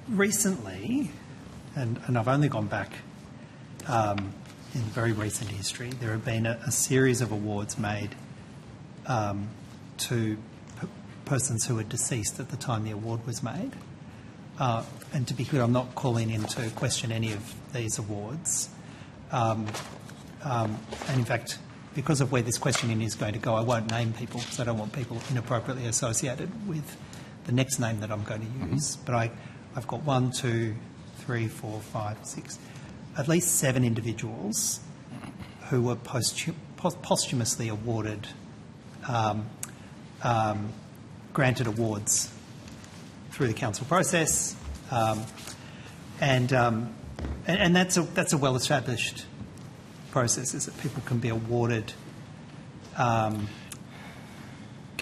recently, and I've only gone back in very recent history, there have been a series of awards made to persons who were deceased at the time the award was made. And to be clear, I'm not calling in to question any of these awards. And in fact, because of where this questioning is going to go, I won't name people because I don't want people inappropriately associated with the next name that I'm going to use. But I've got 1, 2, 3, 4, 5, 6, at least 7 individuals who were posthumously awarded, granted awards through the council process, and that's a well-established process, is that people can be awarded, can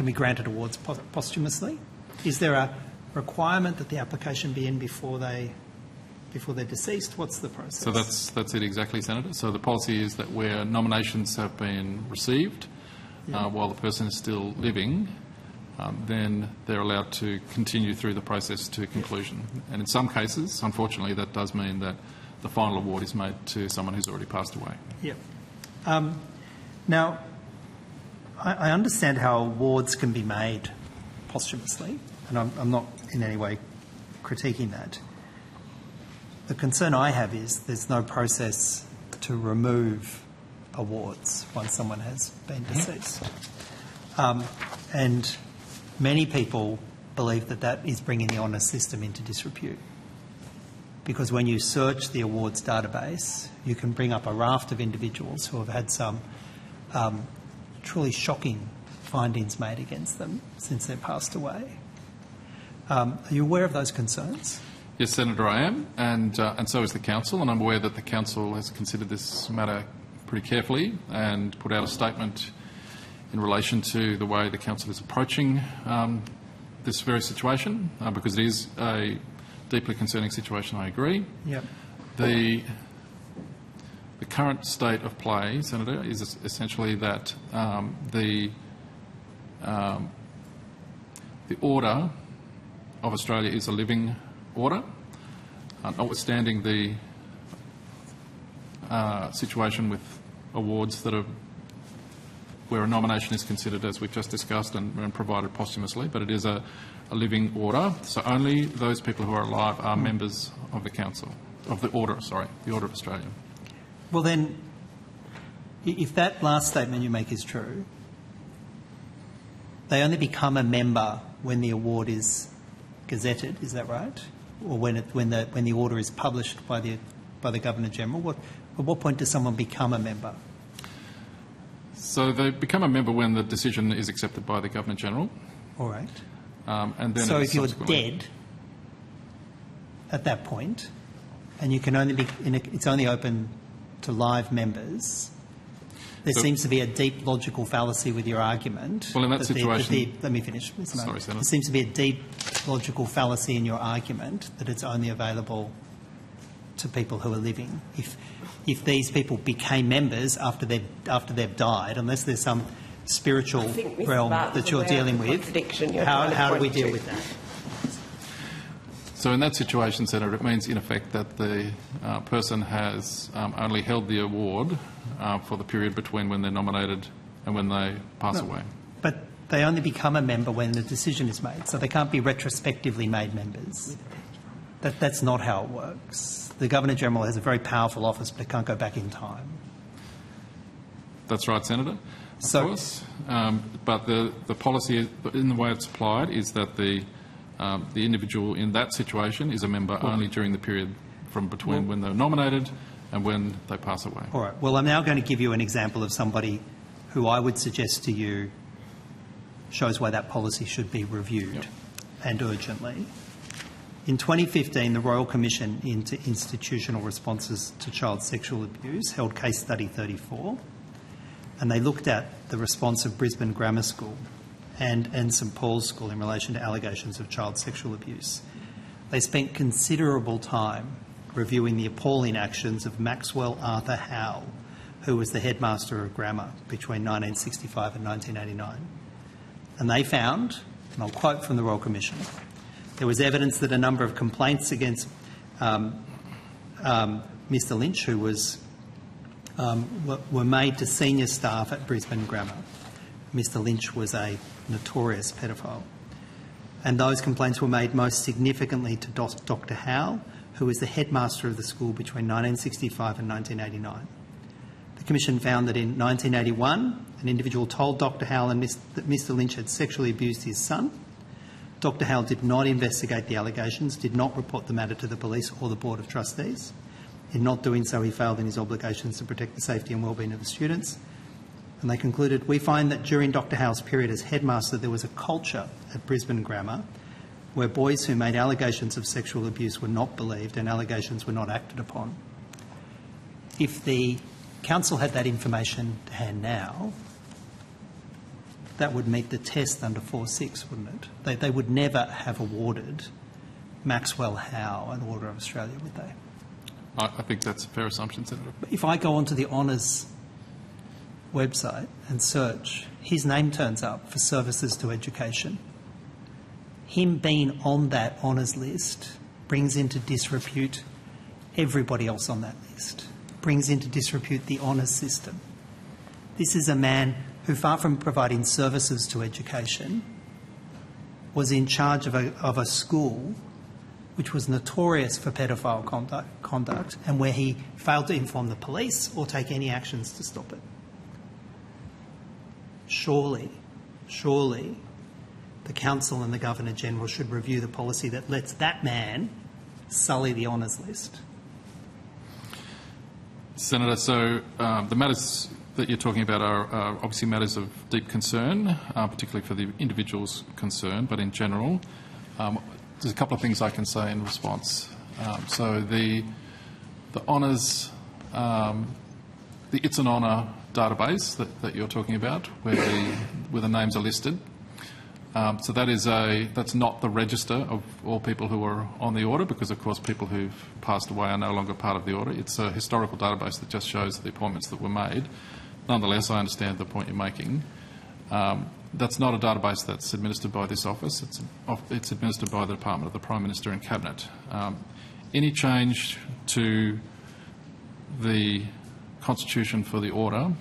be granted awards posthumously. Is there a requirement that the application be in before they're deceased? What's the process? So that's it exactly, Senator. So the policy is that where nominations have been received while the person is still living, then they're allowed to continue through the process to conclusion. And in some cases, unfortunately, that does mean that the final award is made to someone who's already passed away. Yep. Now, I understand how awards can be made posthumously, and I'm not in any way critiquing that. The concern I have is there's no process to remove awards once someone has been deceased. And many people believe that that is bringing the honour system into disrepute, because when you search the awards database, you can bring up a raft of individuals who have had some truly shocking findings made against them since they passed away. Are you aware of those concerns? Yes, Senator, I am, and so is the Council, and I'm aware that the Council has considered this matter pretty carefully and put out a statement in relation to the way the Council is approaching this very situation, because it is a deeply concerning situation, I agree. Yep. The current state of play, Senator, is essentially that the order of Australia is a living order, notwithstanding the situation with awards that are where a nomination is considered, as we've just discussed, and provided posthumously, but it is a living order. So only those people who are alive are members of the Council, of the Order, the Order of Australia. Well then, if that last statement you make is true, they only become a member when the award is gazetted, is that right? Or when the order is published by the Governor-General? At what point does someone become a member? So they become a member when the decision is accepted by the Governor-General. All right. And then so if you're dead at that point, and you can only be, it's only open to live members, there seems to be a deep logical fallacy with your argument. Well, in that situation... let me finish. Sorry, Senator. There seems to be a deep logical fallacy in your argument that it's only available to people who are living. If these people became members after they've died, unless there's some spiritual realm that you're dealing with, how do we deal with that? So in that situation, Senator, it means in effect that the person has only held the award for the period between when they're nominated and when they pass away. But they only become a member when the decision is made, so they can't be retrospectively made members. That's not how it works. The Governor-General has a very powerful office, but it can't go back in time. That's right, Senator, of course. But the policy, in the way it's applied, is that the individual in that situation is a member only during the period from between when they're nominated and when they pass away. All right. Well, I'm now going to give you an example of somebody who I would suggest to you shows why that policy should be reviewed and urgently. In 2015, the Royal Commission into Institutional Responses to Child Sexual Abuse held Case Study 34, and they looked at the response of Brisbane Grammar School and St Paul's School in relation to allegations of child sexual abuse. They spent considerable time reviewing the appalling actions of Maxwell Arthur Howard, who was the headmaster of grammar between 1965 and 1989. And they found, and I'll quote from the Royal Commission, There was evidence that a number of complaints against Mr Lynch, who was were made to senior staff at Brisbane Grammar. Mr Lynch was a notorious pedophile. And those complaints were made most significantly to Dr Howell, who was the headmaster of the school between 1965 and 1989. The Commission found that in 1981, an individual told Dr Howell that Mr Lynch had sexually abused his son. Dr Howell did not investigate the allegations, did not report the matter to the police or the Board of Trustees. In not doing so, he failed in his obligations to protect the safety and wellbeing of the students. And they concluded, we find that during Dr Howell's period as headmaster, there was a culture at Brisbane Grammar where boys who made allegations of sexual abuse were not believed and allegations were not acted upon. If the council had that information to hand now, that would meet the test under 4.6, wouldn't it? They would never have awarded Maxwell Howard an Order of Australia, would they? I think that's a fair assumption, Senator. If I go onto the Honours website and search, his name turns up for services to education. Him being on that Honours list brings into disrepute everybody else on that list, brings into disrepute the Honours system. This is a man who, far from providing services to education, was in charge of a school which was notorious for pedophile conduct and where he failed to inform the police or take any actions to stop it. Surely, the Council and the Governor-General should review the policy that lets that man sully the Honours list. Senator, so the matters that you're talking about are obviously matters of deep concern, particularly for the individuals concerned, but in general. There's a couple of things I can say in response. So the honours, the It's an Honour database that you're talking about, where the names are listed. So that's not the register of all people who are on the order, because of course people who've passed away are no longer part of the order. It's a historical database that just shows the appointments that were made. Nonetheless, I understand the point you're making. That's not a database that's administered by this office. It's administered by the Department of the Prime Minister and Cabinet. Any change to the constitution for the order,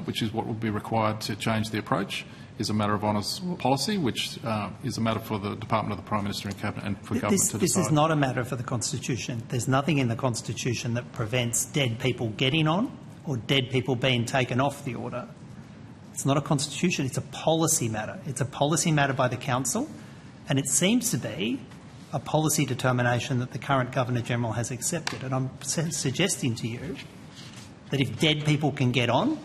which is what would be required to change the approach, is a matter of honours policy, which is a matter for the Department of the Prime Minister and Cabinet and for government to decide. This is not a matter for the Constitution. There's nothing in the Constitution that prevents dead people getting on or dead people being taken off the order. It's not a constitution, it's a policy matter. It's a policy matter by the Council, and it seems to be a policy determination that the current Governor-General has accepted. And I'm suggesting to you that if dead people can get on,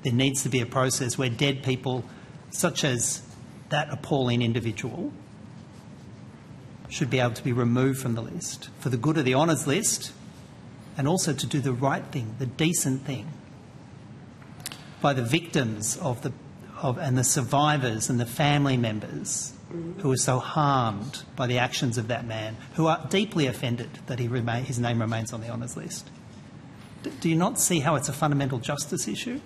there needs to be a process where dead people, such as that appalling individual, should be able to be removed from the list for the good of the honours list, and also to do the right thing, the decent thing, by the victims and the survivors and the family members who are so harmed by the actions of that man, who are deeply offended that his name remains on the honours list. Do you not see how it's a fundamental justice issue?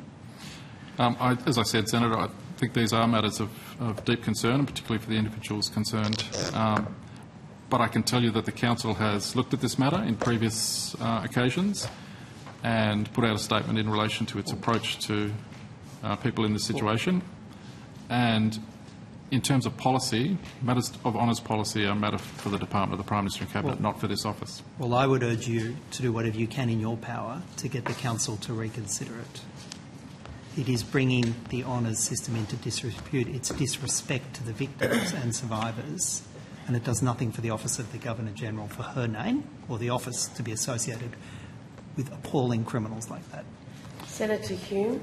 As I said, Senator, I think these are matters of deep concern, and particularly for the individuals concerned. But I can tell you that the Council has looked at this matter in previous occasions and put out a statement in relation to its approach to people in this situation. And in terms of policy, matters of honours policy are a matter for the Department of the Prime Minister and Cabinet, not for this office. Well, I would urge you to do whatever you can in your power to get the Council to reconsider it. It is bringing the honours system into disrepute. It's disrespect to the victims and survivors, and it does nothing for the Office of the Governor-General, for her name or the office to be associated with appalling criminals like that. Senator Hume.